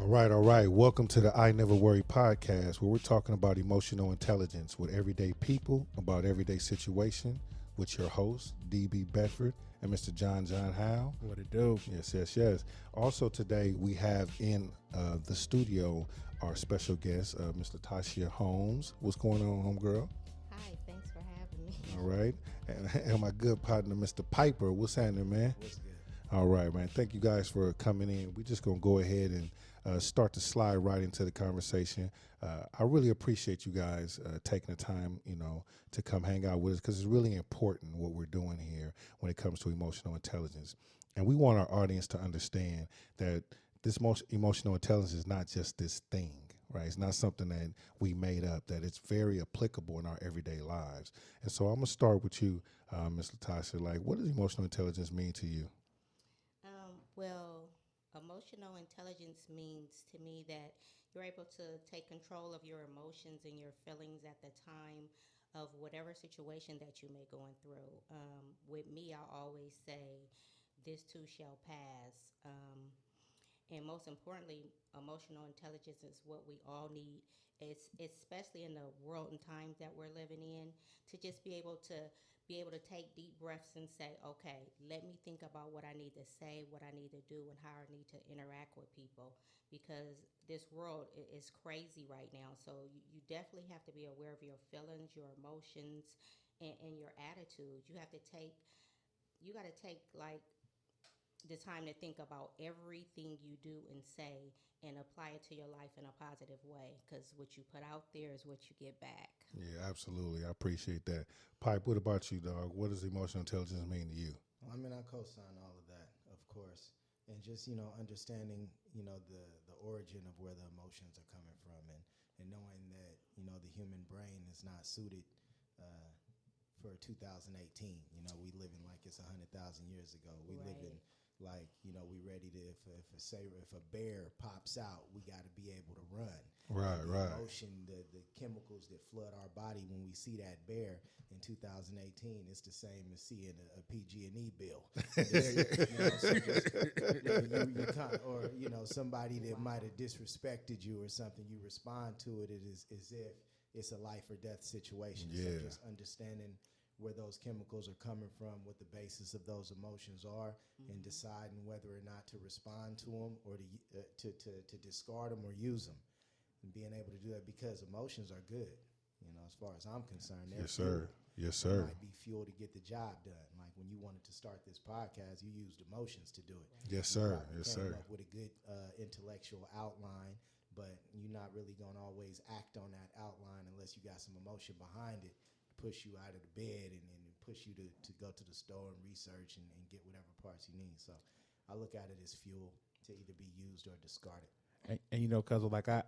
All right. Welcome to the I Never Worry podcast, where we're talking about emotional intelligence with everyday people about everyday situation with your host, DB Bedford and Mr. John Howe. What it do? Yes. Also today we have in the studio our special guest, Miss Latashia Holmes. What's going on, homegirl? Hi, thanks for having me. All right. And my good partner, Mr. Piper. What's happening, man? What's good? All right, man. Thank you guys for coming in. We're just going to go ahead and start to slide right into the conversation. I really appreciate you guys taking the time, to come hang out with us, because it's really important what we're doing here when it comes to emotional intelligence. And we want our audience to understand that this emotional intelligence is not just this thing, right? It's not something that we made up, that it's very applicable in our everyday lives. And so I'm going to start with you, Ms. Latashia. Like, what does emotional intelligence mean to you? Well, emotional intelligence means to me that you're able to take control of your emotions and your feelings at the time of whatever situation that you may going through. With me, I always say, this too shall pass. And most importantly, emotional intelligence is what we all need. It's especially in the world and times that we're living in, to just be able to take deep breaths and say, okay, let me think about what I need to say, what I need to do, and how I need to interact with people. Because this world is crazy right now. So you definitely have to be aware of your feelings, your emotions, and your attitude. You got to take like the time to think about everything you do and say and apply it to your life in a positive way, because what you put out there is what you get back. Yeah, absolutely. I appreciate that. Pipe, what about you, dog? What does emotional intelligence mean to you? Well, I mean, I co-sign all of that, of course, and just understanding the origin of where the emotions are coming from, and knowing that the human brain is not suited for 2018. We living like it's 100,000 years ago. We Right. living like we ready to if a bear pops out, we got to be able to run. Right, the right. Emotion, the chemicals that flood our body when we see that bear in 2018, it's the same as seeing a PG&E bill. You can't, or somebody that might have disrespected you or something. You respond to it as if it's a life or death situation. Yeah. So just understanding where those chemicals are coming from, what the basis of those emotions are, and deciding whether or not to respond to them or to discard them or use them, and being able to do that, because emotions are good. As far as I'm concerned, they're Yes, sir. fuel. Yes, They sir. might be fuel to get the job done. Like when you wanted to start this podcast, you used emotions to do it. Yes, You sir. probably Yes, came sir. up with a good intellectual outline, but you're not really going to always act on that outline unless you got some emotion behind it, push you out of the bed and push you to go to the store and research and get whatever parts you need. So I look at it as fuel to either be used or discarded. And cuz like I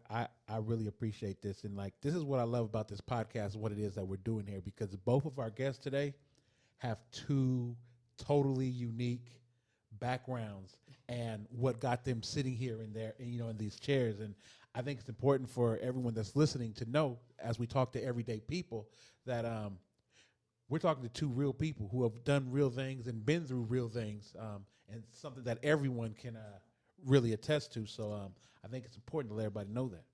really appreciate this, and like this is what I love about this podcast, what it is that we're doing here, because both of our guests today have two totally unique backgrounds and what got them sitting here in there, in these chairs. And I think it's important for everyone that's listening to know, as we talk to everyday people, that we're talking to two real people who have done real things and been through real things, and something that everyone can really attest to. So I think it's important to let everybody know that.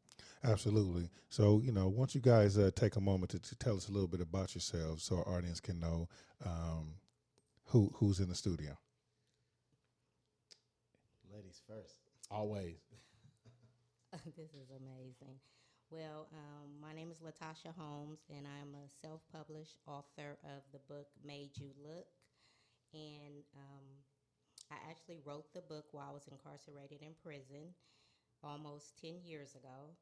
Absolutely. So, once you guys take a moment to tell us a little bit about yourselves so our audience can know who's in the studio. Ladies first. Always. This is amazing. Well, my name is Latashia Holmes, and I'm a self-published author of the book Made You Look. And I actually wrote the book while I was incarcerated in prison almost 10 years ago.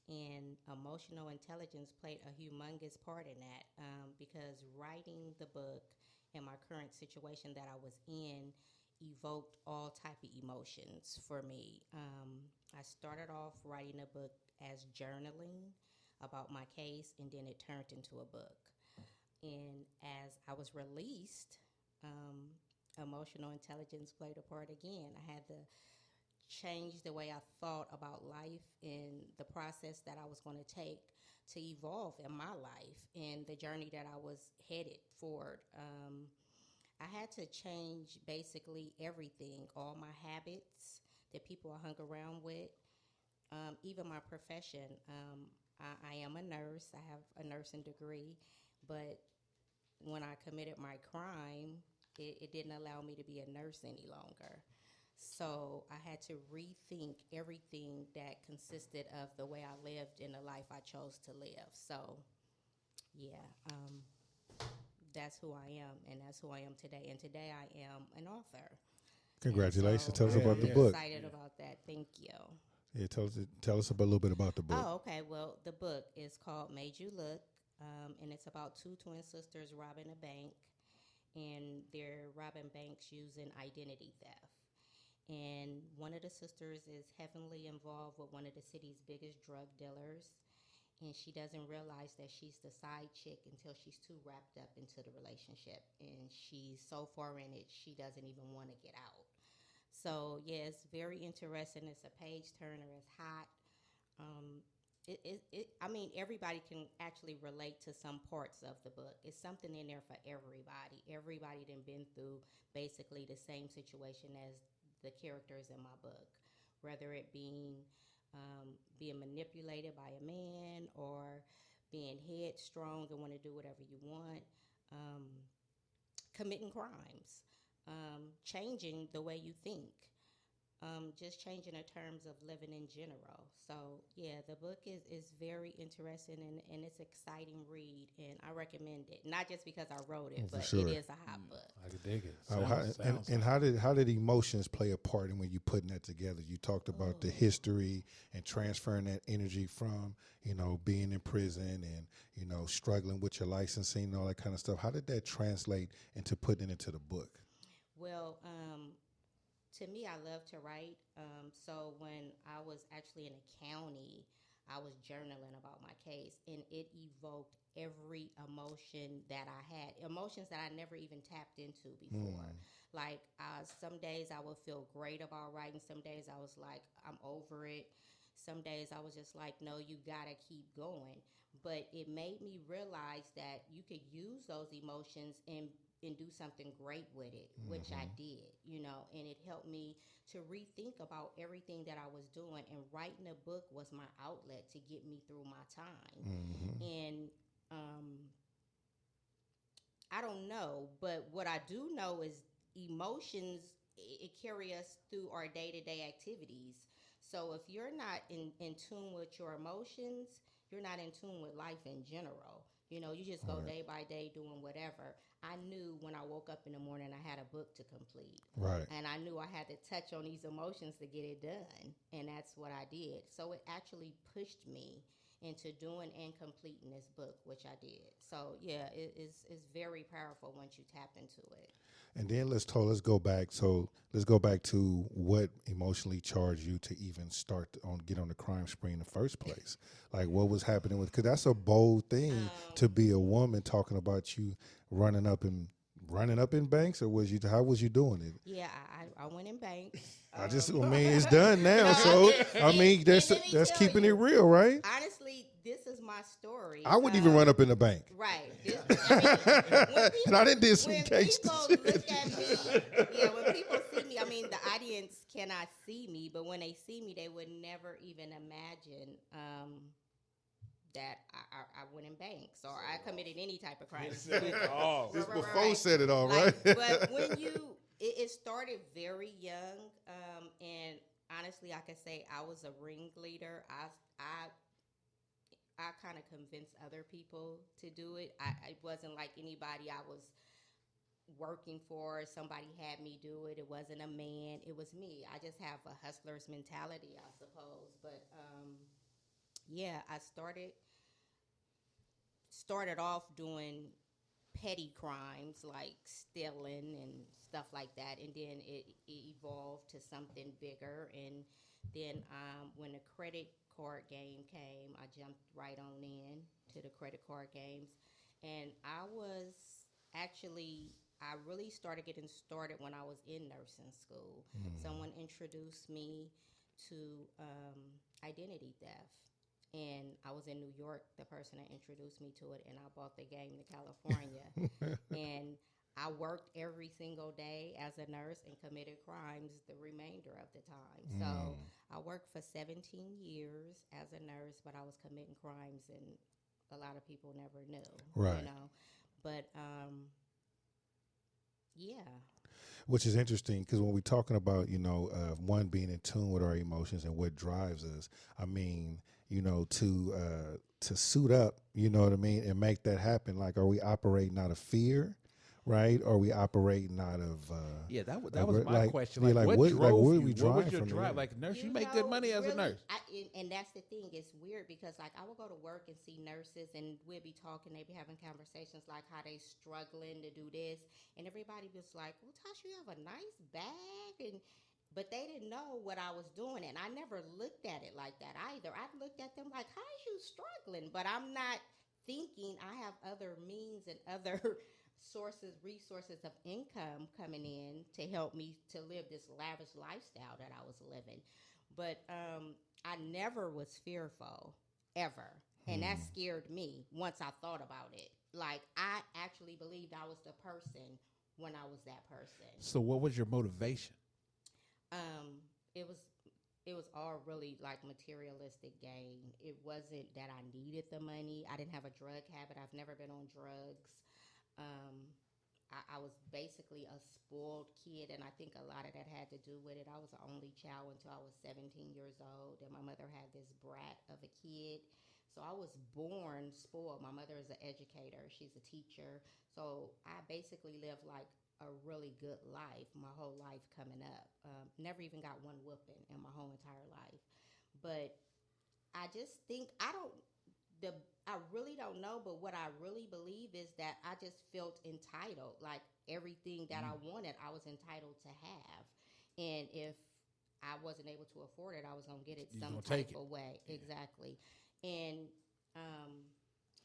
And emotional intelligence played a humongous part in that, because writing the book and my current situation that I was in evoked all type of emotions for me. I started off writing a book as journaling about my case, and then it turned into a book. And as I was released, emotional intelligence played a part again. I had to change the way I thought about life and the process that I was going to take to evolve in my life and the journey that I was headed forward. I had to change basically everything, all my habits that people I hung around with, even my profession. I am a nurse. I have a nursing degree, but when I committed my crime, it didn't allow me to be a nurse any longer. So I had to rethink everything that consisted of the way I lived and the life I chose to live. So, yeah, that's who I am, and that's who I am today. And today I am an author. Congratulations. So Tell us Yeah, about the I'm book. excited about that. Thank you. Yeah, tell us about, a little bit about the book. Oh, okay. Well, the book is called Made You Look, and it's about two twin sisters robbing a bank, and they're robbing banks using identity theft. And one of the sisters is heavily involved with one of the city's biggest drug dealers, and she doesn't realize that she's the side chick until she's too wrapped up into the relationship, and she's so far in it she doesn't even want to get out. So yeah, it's very interesting. It's a page turner. It's hot. um, I mean, everybody can actually relate to some parts of the book. It's something in there for everybody. Everybody done been through basically the same situation as the characters in my book, whether it being manipulated by a man, or being headstrong and want to do whatever you want, um, committing crimes, changing the way you think, just changing the terms of living in general. So yeah, the book is very interesting, and it's an exciting read, and I recommend it. Not just because I wrote it, For but sure. it is a hot book. I could dig it. Oh, and how did emotions play a part in when you putting that together? You talked about the history and transferring that energy from, being in prison and, struggling with your licensing and all that kind of stuff. How did that translate into putting it into the book? Well, to me, I love to write. So when I was actually in a county, I was journaling about my case, and it evoked every emotion that I had, emotions that I never even tapped into before. Like, some days I would feel great about writing. Some days I was like, I'm over it. Some days I was just like, no, you gotta keep going. But it made me realize that you could use those emotions and do something great with it, which I did, and it helped me to rethink about everything that I was doing. And writing a book was my outlet to get me through my time. And I don't know, but what I do know is emotions, it carry us through our day-to-day activities. So if you're not in tune with your emotions, you're not in tune with life in general. You just go day by day doing whatever. I knew when I woke up in the morning I had a book to complete. Right. And I knew I had to touch on these emotions to get it done. And that's what I did. So it actually pushed me into doing and completing this book, which I did. So yeah, it's very powerful once you tap into it. And then let's go back. So let's go back to what emotionally charged you to even get on the crime spree in the first place. Like, what was happening because that's a bold thing to be a woman talking about you running up in banks, or how was you doing it? Yeah, I went in banks. It's done now. So that's keeping it real, right? Honestly, this is my story. I wouldn't even run up in a bank. Right. When And I didn't do some when gangster people shit. look at me, when people see me, the audience cannot see me, but when they see me, they would never even imagine that I went in banks or I committed any type of crime. This before said it all, right? But when it started very young, and honestly, I could say I was a ringleader. I kind of convinced other people to do it. It wasn't like anybody I was working for. Somebody had me do it. It wasn't a man. It was me. I just have a hustler's mentality, I suppose. But yeah, I started off doing petty crimes like stealing and stuff like that, and then it evolved to something bigger. And then when the credit card game came, I jumped right on in to the credit card games, and I really started getting started when I was in nursing school. Someone introduced me to identity theft. And I was in New York, the person that introduced me to it, and I bought the game to California. And I worked every single day as a nurse and committed crimes the remainder of the time. So I worked for 17 years as a nurse, but I was committing crimes and a lot of people never knew, Right. But yeah. Which is interesting because when we're talking about, one being in tune with our emotions and what drives us, I mean, to suit up, you know what I mean, and make that happen. Like, are we operating out of fear, right? Or are we operating out of that was my question. yeah, Like, what what, drove where you? we What drive was your from drive? there? Like, nurse, you make good money as a nurse. And that's the thing. It's weird because, like, I would go to work and see nurses, and we'd be talking. They'd be having conversations like how they struggling to do this, and everybody was like, "Well, Tasha, you have a nice bag," but they didn't know what I was doing, and I never looked at it like that either. I looked at them like, "How are you struggling?" But I'm not thinking I have other means and other resources of income coming in to help me to live this lavish lifestyle that I was living. But I never was fearful, ever. And that scared me once I thought about it. Like, I actually believed I was the person when I was that person. So, what was your motivation? Um, it was it was all really like materialistic gain. It wasn't that I needed the money. I didn't have a drug habit. I've never been on drugs. Um, I was basically a spoiled kid, and I think a lot of that had to do with it. I was the only child until I was 17 years old, and my mother had this brat of a kid. So I was born spoiled. My mother is an educator, she's a teacher. So I basically lived like a really good life my whole life coming up. Never even got one whooping in my whole entire life. But I just think the I really don't know, but what I really believe is that I just felt entitled. Like, everything that I wanted, I was entitled to have. And if I wasn't able to afford it, I was gonna get it You some gonna type take it. of way. Exactly. And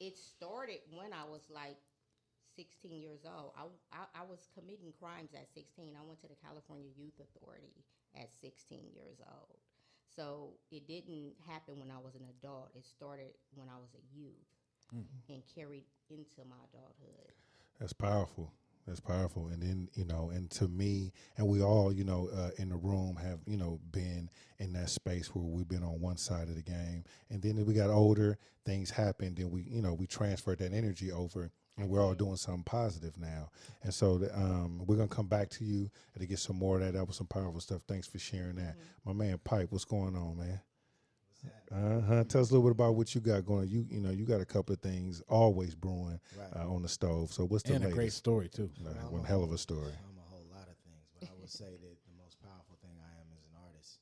it started when I was like 16 years old. I was committing crimes at 16. I went to the California Youth Authority at 16 years old. So it didn't happen when I was an adult. It started when I was a youth and carried into my adulthood. That's powerful. That's powerful. And then, and to me, and we all, in the room have, been in that space where we've been on one side of the game. And then as we got older, things happened, and we transferred that energy over, and we're all doing something positive now. And so we're going to come back to you to get some more of that. That was some powerful stuff. Thanks for sharing that. My man, Pipe, what's going on, man? Tell us a little bit about what you got going. You got a couple of things always brewing on the stove. So what's the And latest? a great story too. One hell of a story. I'm a whole lot of things, but I would say that the most powerful thing I am is an artist.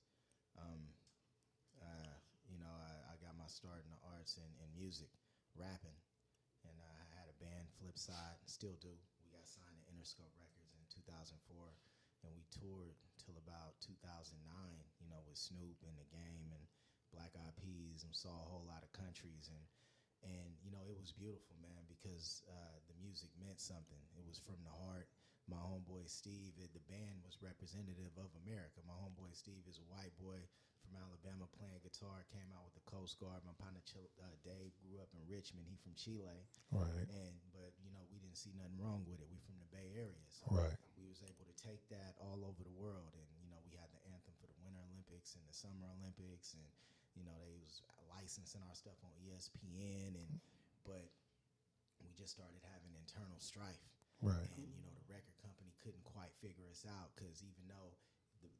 I got my start in the arts and music, rapping, and I had a band, Flipside, still do. We got signed to Interscope Records in 2004, and we toured till about 2009. With Snoop and the Game and Black Eyed Peas, and saw a whole lot of countries, and it was beautiful, man, because the music meant something. It was from the heart. My homeboy Steve, the band was representative of America. My homeboy Steve is a white boy from Alabama playing guitar, came out with the Coast Guard. My partner Dave grew up in Richmond. He from Chile, Right. But we didn't see nothing wrong with it. We from the Bay Area, so Right. we was able to take that all over the world, and we had the anthem for the Winter Olympics and the Summer Olympics, and they was licensing our stuff on ESPN, but we just started having internal strife. Right. And the record company couldn't quite figure us out, because even though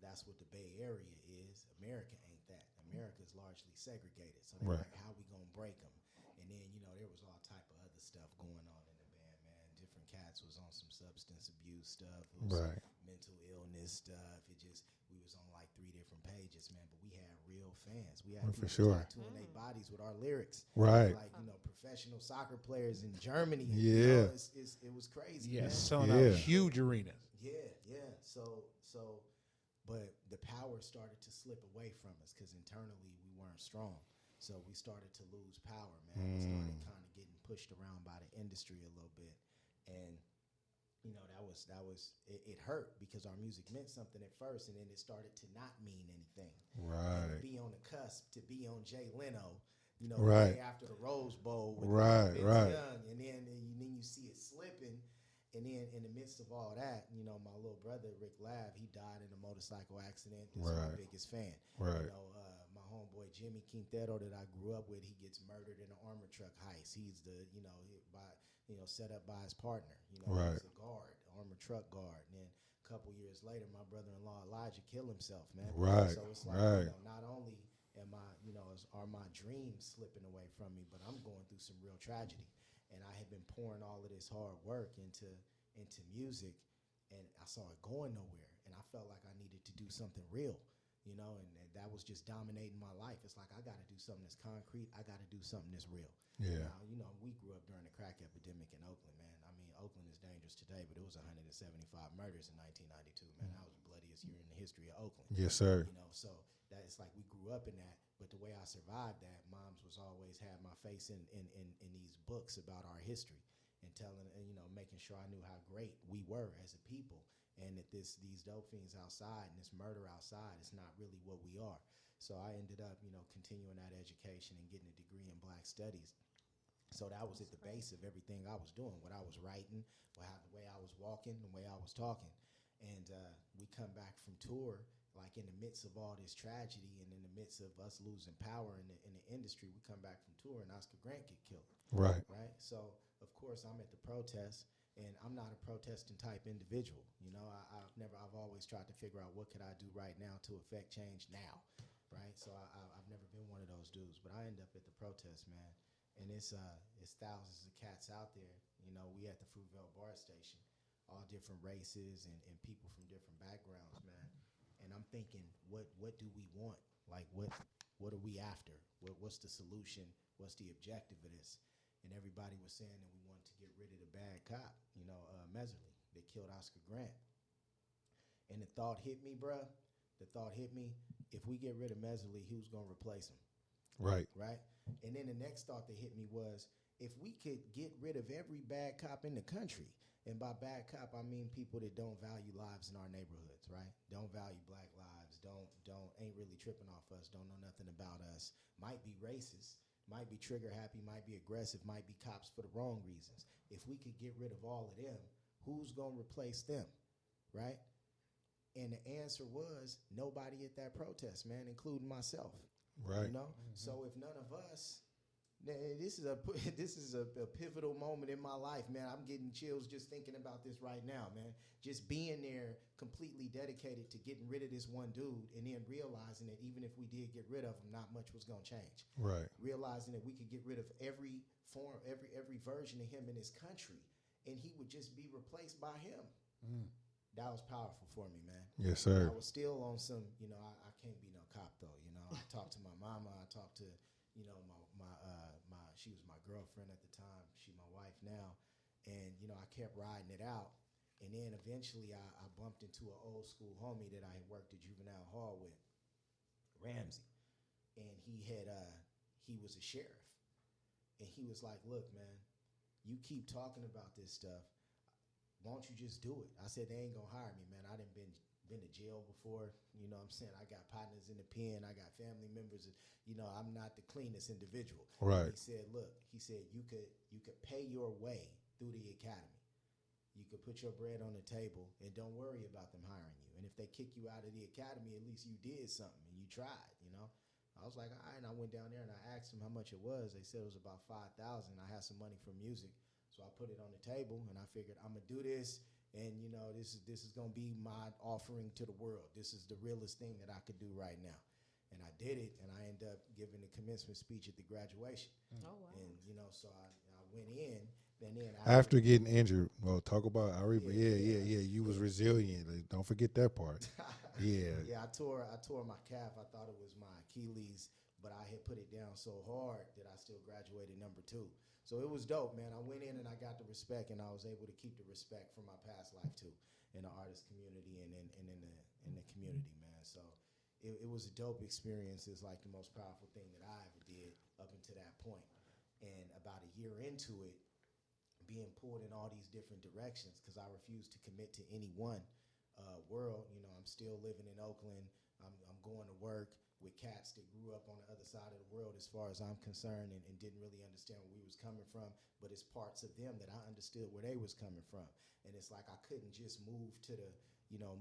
that's what the Bay Area is, America ain't that. America is largely segregated. So they're Right. like, how we gonna break them? And then there was all type of other stuff going on in the band, man. Different cats was on some substance abuse stuff. It was Right. mental illness stuff. We was on like 3 different pages, man. But we had real fans. We had For people sure. tattooing their bodies with our lyrics. Right. Like professional soccer players in Germany. Yeah. It was crazy. Yeah, man. selling Yeah. out huge arenas. Yeah. So, but the power started to slip away from us because internally we weren't strong. So we started to lose power, man. We started kind of getting pushed around by the industry a little bit, and it hurt because our music meant something at first, and then it started to not mean anything. Right. And to be on the cusp, to be on Jay Leno, Right. the day after the Rose Bowl with Right. Vince Right. Young, and then you see it slipping. And then in the midst of all that, you know, my little brother, Rick Lav, he died in a motorcycle accident. This is my Right. biggest fan. Right. You know, my homeboy Jimmy Quintero that I grew up with, he gets murdered in an armor truck heist. He's set up by his partner. You know, Right. he's a guard, armor truck guard. And then a couple years later, my brother-in-law Elijah killed himself, man. Right. So it's like, Right. you know, not only are my dreams slipping away from me, but I'm going through some real tragedy. And I had been pouring all of this hard work into music, and I saw it going nowhere, and I felt like I needed to do something real, you know, and that was just dominating my life. It's like, I got to do something that's concrete. I got to do something that's real. Yeah. Now, you know, we grew up during the crack epidemic in Oakland, man. I mean, Oakland is dangerous today, but it was 175 murders in 1992, man. That was the bloodiest year in the history of Oakland. Yes, sir. You know, so that it's like we grew up in that, but the way I survived that, moms was always had my face in these books about our history, and telling, and, you know, making sure I knew how great we were as a people, and that these dope fiends outside and this murder outside is not really what we are. So I ended up, you know, continuing that education and getting a degree in Black Studies. So that was at the base of everything I was doing, what I was writing, the way I was walking, the way I was talking. And we come back from tour, like in the midst of all this tragedy and in the midst of us losing power in the industry, we come back from tour and Oscar Grant get killed. Right. Right. So of course I'm at the protest, and I'm not a protesting type individual. You know, I've always tried to figure out what could I do right now to affect change now. Right. So I've never been one of those dudes, but I end up at the protest, man. And it's thousands of cats out there. You know, we at the Fruitvale Bar Station, all different races and people from different backgrounds, man. And I'm thinking, what do we want? Like, what are we after? What's the solution? What's the objective of this? And everybody was saying that we wanted to get rid of the bad cop, you know, Meserly, that killed Oscar Grant. And the thought hit me, bruh. The thought hit me, if we get rid of Meserly, who's going to replace him? Right. Right? And then the next thought that hit me was, if we could get rid of every bad cop in the country, and by bad cop, I mean people that don't value lives in our neighborhoods, right? Don't value black lives, ain't really tripping off us, don't know nothing about us, might be racist, might be trigger happy, might be aggressive, might be cops for the wrong reasons. If we could get rid of all of them, who's going to replace them, right? And the answer was nobody at that protest, man, including myself. Right. You know? Mm-hmm. So if none of us, this is a pivotal moment in my life, man. I'm getting chills just thinking about this right now, man. Just being there, completely dedicated to getting rid of this one dude, and then realizing that even if we did get rid of him, not much was gonna change. Right. Realizing that we could get rid of every form, every version of him in this country, and he would just be replaced by him. Mm. That was powerful for me, man. Yes, sir. I was still on some, you know, I can't be no cop though. You know, I talked to my mama. I talked to, you know, my she was my girlfriend at the time. She my wife now, and you know, I kept riding it out. And then eventually, I bumped into an old school homie that I had worked at Juvenile Hall with, Ramsey, and he was a sheriff, and he was like, "Look, man, you keep talking about this stuff. Why don't you just do it?" I said, "They ain't gonna hire me, man. I done been to jail before. You know what I'm saying? I got partners in the pen. I got family members. You know, I'm not the cleanest individual." Right. And he said, "Look," he said, you could pay your way through the academy. You could put your bread on the table, and don't worry about them hiring you. And if they kick you out of the academy, at least you did something and you tried, you know?" I was like, all right. And I went down there and I asked them how much it was. They said it was about $5,000. I had some money from music. So I put it on the table, and I figured I'm going to do this, and, you know, this is going to be my offering to the world. This is the realest thing that I could do right now. And I did it, and I ended up giving the commencement speech at the graduation. Oh, wow. And, you know, so I went in, and then After getting injured, well, talk about, yeah, you was resilient. Like, don't forget that part. Yeah. Yeah, I tore my calf. I thought it was my Achilles, but I had put it down so hard that I still graduated number 2. So it was dope, man. I went in and I got the respect, and I was able to keep the respect from my past life too, in the artist community and in the community, man. So it was a dope experience. It's like the most powerful thing that I ever did up until that point. And about a year into it, being pulled in all these different directions, because I refused to commit to any one world. You know, I'm still living in Oakland. I'm going to work. with cats that grew up on the other side of the world, as far as I'm concerned, and didn't really understand where we was coming from. But it's parts of them that I understood where they was coming from. And it's like I couldn't just move to the,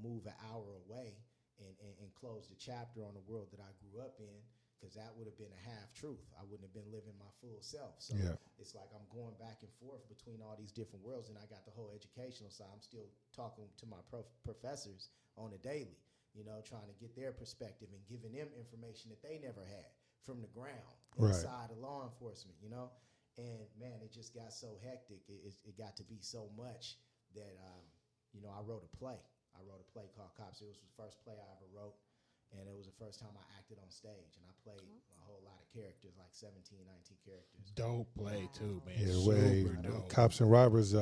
move an hour away and close the chapter on the world that I grew up in, because that would have been a half truth. I wouldn't have been living my full self. So it's like I'm going back and forth between all these different worlds, and I got the whole educational side. I'm still talking to my professors on a daily, trying to get their perspective and giving them information that they never had from the ground inside of law enforcement, And man, it just got so hectic. It got to be so much that, I wrote a play. I wrote a play called Cops. It was the first play I ever wrote, and it was the first time I acted on stage. And I played a whole lot of characters, like 17, 19 characters. Dope play too, man. Yeah, dope. Cops and Robbers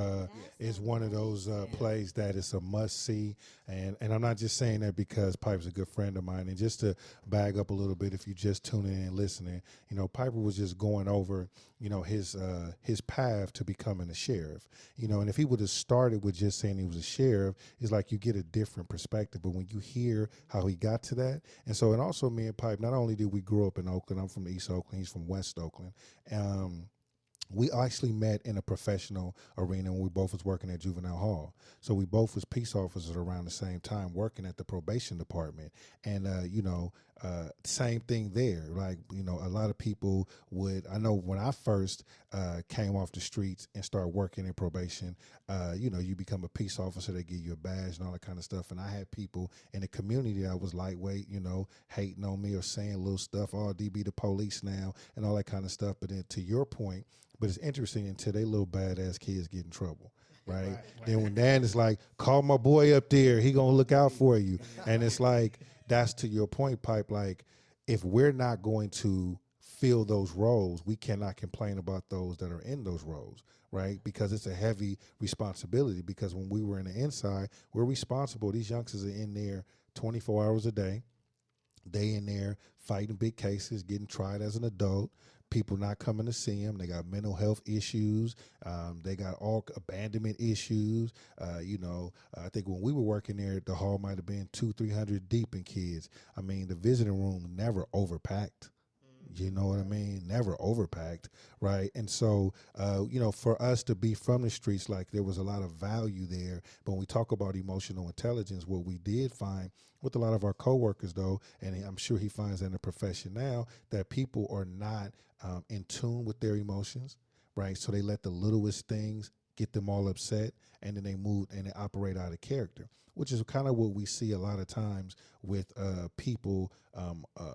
is one of those plays that is a must see, and I'm not just saying that because Piper's a good friend of mine. And just to bag up a little bit, if you just tuning in and listening, Piper was just going over, his path to becoming a sheriff, and if he would have started with just saying he was a sheriff, it's like you get a different perspective. But when you hear how he got to that, and also me and Pipe, not only did we grow up in Oakland, I'm from East Oakland, he's from West Oakland. We actually met in a professional arena when we both was working at juvenile hall. So we both was peace officers around the same time, working at the probation department. And, same thing there. Like, a lot of people I know when I first came off the streets and started working in probation, you become a peace officer, they give you a badge and all that kind of stuff. And I had people in the community that was lightweight, hating on me or saying little stuff, oh, DB the police now and all that kind of stuff. But then to your point, but it's interesting until they little badass kids get in trouble, right? Then when Dan is like, call my boy up there, he gonna look out for you. And it's like, that's to your point, Pipe, like if we're not going to fill those roles, we cannot complain about those that are in those roles, right? Because it's a heavy responsibility, because when we were in the inside, we're responsible. These youngsters are in there 24 hours a day. They in there fighting big cases, getting tried as an adult, people not coming to see them. They got mental health issues. They got all abandonment issues. I think when we were working there, the hall might have been 200-300 deep in kids. I mean, the visiting room never overpacked. You know what I mean? Never overpacked, right? And so, for us to be from the streets, like there was a lot of value there. But when we talk about emotional intelligence, what we did find with a lot of our coworkers, though, and I'm sure he finds that in the profession now, that people are not in tune with their emotions, right? So they let the littlest things get them all upset, and then they move and they operate out of character, which is kind of what we see a lot of times with people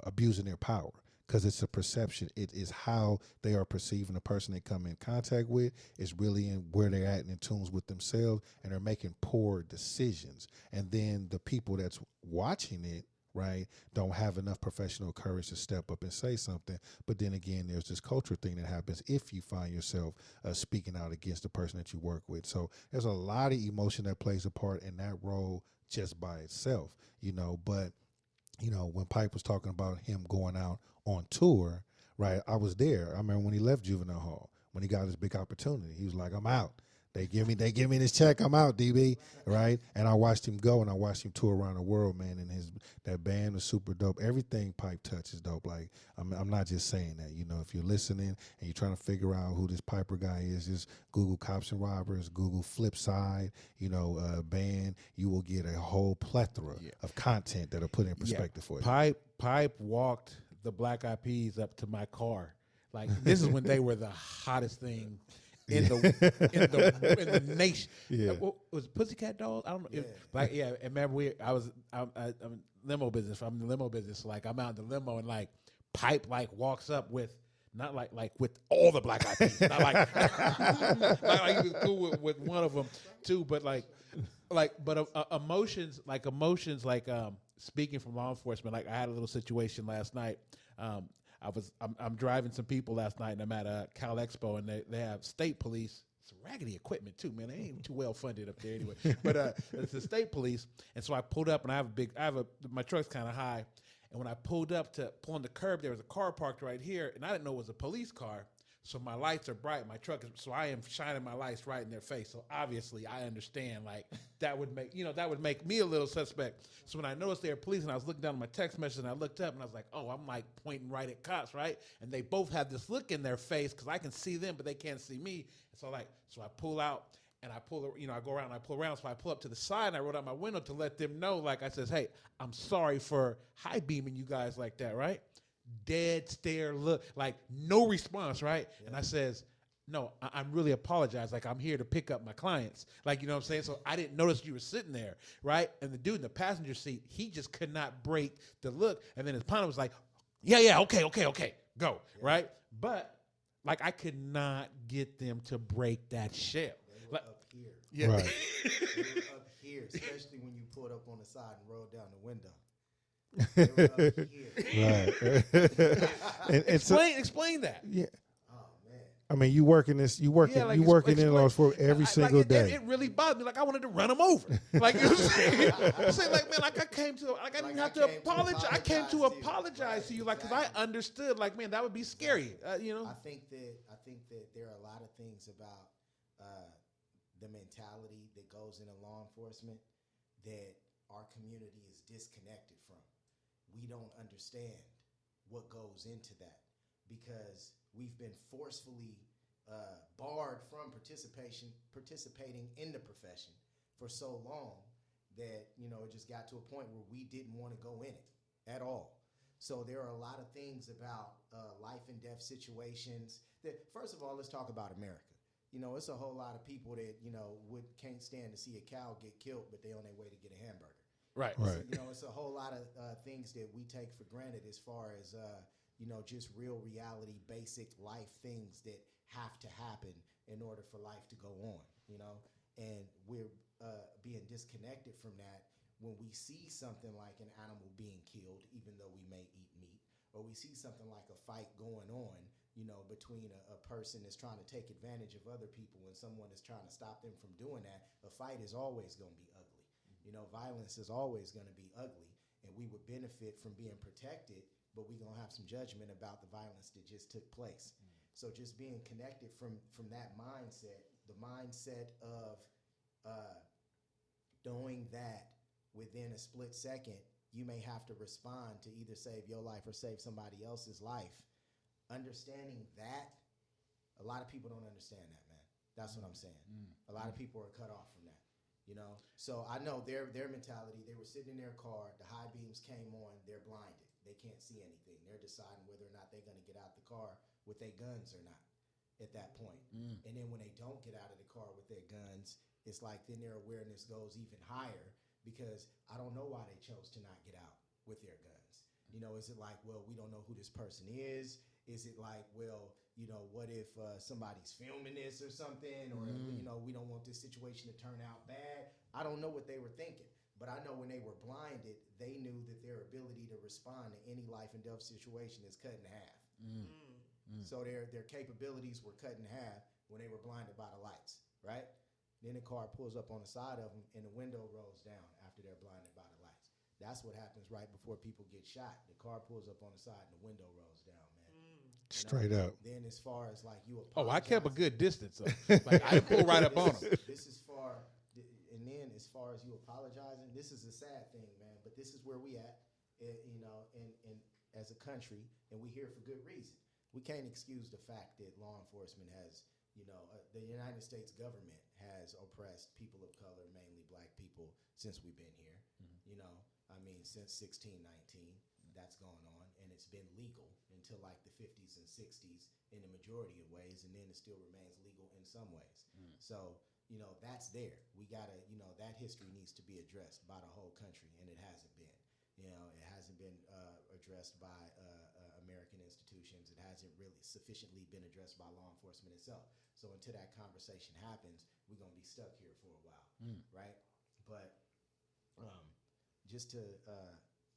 abusing their power. Because it's a perception. It is how they are perceiving the person they come in contact with is really in where they're at and in tune with themselves, and they're making poor decisions. And then the people that's watching it, right, don't have enough professional courage to step up and say something. But then again, there's this culture thing that happens if you find yourself speaking out against the person that you work with. So there's a lot of emotion that plays a part in that role just by itself, but when Pipe was talking about him going out on tour, right, I was there. I remember when he left juvenile hall, when he got his big opportunity, he was like, I'm out. They give me this check, I'm out, DB, right? And I watched him go, and I watched him tour around the world, man, and that band was super dope. Everything Pipe touches dope. Like, I'm not just saying that. If you're listening and you're trying to figure out who this Piper guy is, just Google Cops and Robbers, Google Flipside, band. You will get a whole plethora of content that'll put in perspective for you. Pipe walked the Black Eyed Peas up to my car. Like, this is when they were the hottest thing in the nation. Yeah. Was it Pussycat Dolls? I don't know. Yeah. And remember I'm limo business. I'm in the limo business. Like, I'm out in the limo, and like Pipe like walks up with not like with all the Black Eyed Peas. Not like like he was cool with one of them too, but emotions like speaking from law enforcement. Like, I had a little situation last night. I'm driving some people last night, and I'm at Cal Expo, and they have state police. Some raggedy equipment too, man. They ain't too well funded up there anyway. But it's the state police, and so I pulled up, and my truck's kind of high, and when I pulled up to pull on the curb, there was a car parked right here, and I didn't know it was a police car. So my lights are bright. My truck is, so I am shining my lights right in their face. So obviously I understand like that would make me a little suspect. So when I noticed they were police and I was looking down at my text message and I looked up and I was like, oh, I'm like pointing right at cops, right? And they both have this look in their face because I can see them, but they can't see me. And so I pull out and I I go around and I pull around. So I pull up to the side and I roll out my window to let them know, like I says, hey, I'm sorry for high beaming you guys like that, right? Dead stare, look, like no response, right? Yeah. And I says, no, I'm really apologize. Like, I'm here to pick up my clients. Like, you know what I'm saying? So I didn't notice you were sitting there, right? And the dude in the passenger seat, he just could not break the look. And then his partner was like, yeah, okay, go, yeah. Right? But, like, I could not get them to break that shell. They were like, up here. Yeah. Right. They were up here, especially when you pulled up on the side and rolled down the window. They were up here. Right. and explain that. Yeah. Oh man. I mean, you working in laws for every single day. It really bothered me. Like I wanted to run them over. Like you know what I'm saying? I'm saying, like, man, like I came to, like I didn't have to apologize. I came to apologize to you, like, because I understood, like, man, that would be scary. You know. I think that there are a lot of things about the mentality that goes into law enforcement that our community is disconnected from. We don't understand what goes into that because we've been forcefully barred from participating in the profession for so long that, you know, it just got to a point where we didn't want to go in it at all. So there are a lot of things about life and death situations that, first of all, let's talk about America. You know, it's a whole lot of people that, you know, can't stand to see a cow get killed, but they on their way to get a hamburger. Right. Right. You know, it's a whole lot of things that we take for granted as far as, you know, just real reality, basic life things that have to happen in order for life to go on, you know. And we're being disconnected from that when we see something like an animal being killed, even though we may eat meat, or we see something like a fight going on, you know, between a person that's trying to take advantage of other people and someone that's trying to stop them from doing that. A fight is always going to be ugly. You know, violence is always going to be ugly, and we would benefit from being protected, but we're going to have some judgment about the violence that just took place. So just being connected from that mindset, the mindset of doing that within a split second, you may have to respond to either save your life or save somebody else's life. Understanding that, a lot of people don't understand that, man. That's what I'm saying. A lot of people are cut off from that. You know, so I know their mentality. They were sitting in their car. The high beams came on. They're blinded. They can't see anything. They're deciding whether or not they're going to get out the car with their guns or not at that point. And then when they don't get out of the car with their guns, it's like then their awareness goes even higher because I don't know why they chose to not get out with their guns. You know, is it like, well, we don't know who this person is? Is it like, well, you know, what if somebody's filming this or something? Or, you know, we don't want this situation to turn out bad. I don't know what they were thinking. But I know when they were blinded, they knew that their ability to respond to any life and death situation is cut in half. So their capabilities were cut in half when they were blinded by the lights, right? Then the car pulls up on the side of them and the window rolls down after they're blinded by the lights. That's what happens right before people get shot. The car pulls up on the side and the window rolls down, man. Straight up. Then as far as like you apologize. Oh, I kept a good distance. So, like I pulled right up on him. This is far, and then as far as you apologizing, this is a sad thing, man. But this is where we at, you know, in as a country, and we here for good reason. We can't excuse the fact that law enforcement has, you know, the United States government has oppressed people of color, mainly black people, since we've been here. You know, I mean, since 1619, that's gone on, and it's been legal until like the 50s and 60s in the majority of ways, and then it still remains legal in some ways. So, you know, that's there. We gotta, you know, that history needs to be addressed by the whole country, and it hasn't been. You know, it hasn't been addressed by American institutions. It hasn't really sufficiently been addressed by law enforcement itself. So until that conversation happens, we're gonna be stuck here for a while, right? But just to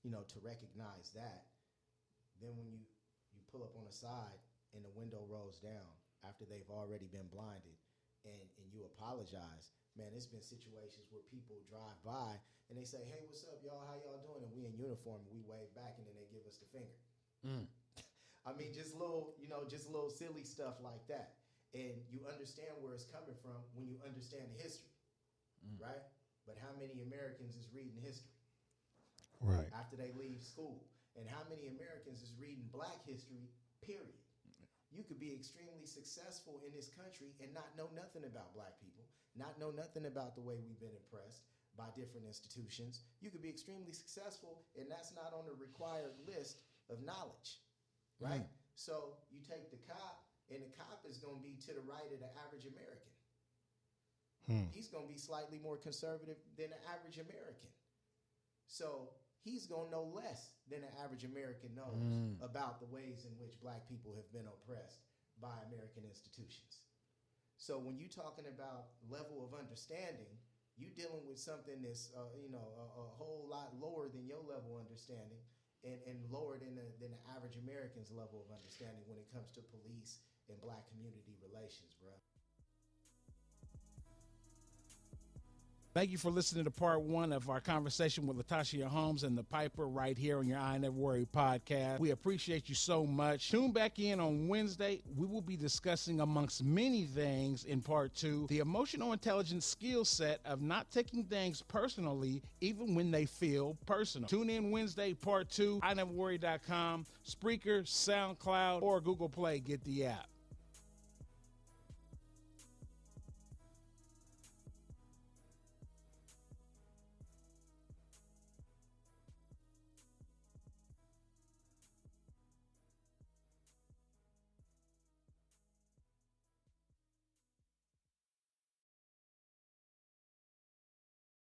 you know, to recognize that, then when you pull up on the side and the window rolls down after they've already been blinded, and you apologize, man, there's been situations where people drive by and they say, hey, what's up, y'all? How y'all doing? And we in uniform, and we wave back, and then they give us the finger. I mean, just little, just little silly stuff like that. And you understand where it's coming from when you understand the history, right? But how many Americans is reading history Right. after they leave school? And how many Americans is reading Black history, period? You could be extremely successful in this country and not know nothing about Black people, not know nothing about the way we've been oppressed by different institutions. You could be extremely successful, and that's not on the required list of knowledge, right? So you take the cop, and the cop is going to be to the right of the average American. He's going to be slightly more conservative than the average American. So he's going to know less than the average American knows about the ways in which Black people have been oppressed by American institutions. So when you're talking about level of understanding, you're dealing with something that's a whole lot lower than your level of understanding, and lower than the average American's level of understanding when it comes to police and Black community relations, bro. Thank you for listening to part one of our conversation with Latashia Holmes and the Piper right here on your I Never Worry podcast. We appreciate you so much. Tune back in on Wednesday. We will be discussing, amongst many things in part two, the emotional intelligence skill set of not taking things personally, even when they feel personal. Tune in Wednesday, part two, ineverworry.com, Spreaker, SoundCloud, or Google Play. Get the app.